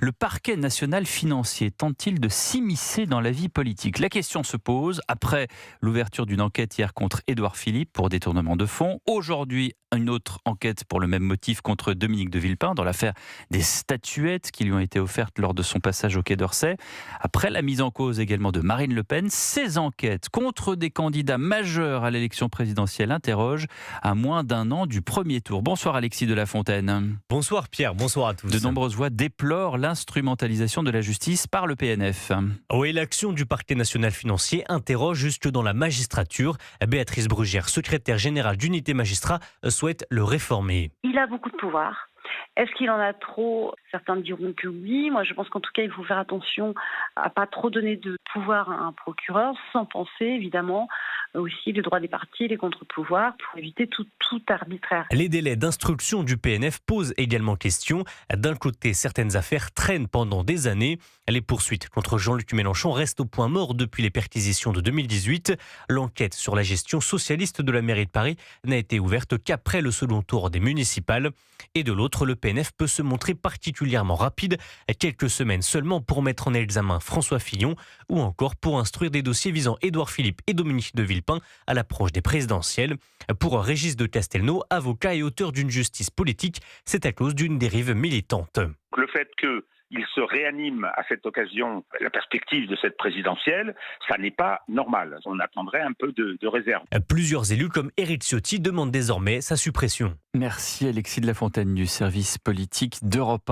Le parquet national financier tente-t-il de s'immiscer dans la vie politique? La question se pose après l'ouverture d'une enquête hier contre Édouard Philippe pour détournement de fonds. Aujourd'hui, une autre enquête pour le même motif contre Dominique de Villepin dans l'affaire des statuettes qui lui ont été offertes lors de son passage au Quai d'Orsay. Après la mise en cause également de Marine Le Pen, ces enquêtes contre des candidats majeurs à l'élection présidentielle interrogent à moins d'un an du premier tour. Bonsoir Alexis de La Fontaine. Bonsoir Pierre, bonsoir à tous. De nombreuses voix déplorent l'instrumentalisation de la justice par le PNF. Oui, l'action du parquet national financier interroge jusque dans la magistrature. Béatrice Brugère, secrétaire générale d'Unité Magistrat, souhaite le réformer. Il a beaucoup de pouvoir. Est-ce qu'il en a trop? Certains diront que oui. Moi, je pense qu'en tout cas, il faut faire attention à pas trop donner de pouvoir à un procureur, sans penser, évidemment, aussi les droits des partis, les contre-pouvoirs, pour éviter tout arbitraire. Les délais d'instruction du PNF posent également question. D'un côté, certaines affaires traînent pendant des années. Les poursuites contre Jean-Luc Mélenchon restent au point mort depuis les perquisitions de 2018. L'enquête sur la gestion socialiste de la mairie de Paris n'a été ouverte qu'après le second tour des municipales. Et de l'autre, le PNF peut se montrer particulièrement rapide, quelques semaines seulement pour mettre en examen François Fillon ou encore pour instruire des dossiers visant Édouard Philippe et Dominique de Villepin à l'approche des présidentielles. Pour Régis de Castelnau, avocat et auteur d'une justice politique, c'est à cause d'une dérive militante. Le fait qu'il se réanime à cette occasion la perspective de cette présidentielle, ça n'est pas normal. On attendrait un peu de réserve. Plusieurs élus comme Éric Ciotti demandent désormais sa suppression. Merci Alexis de La Fontaine du service politique d'Europe 1.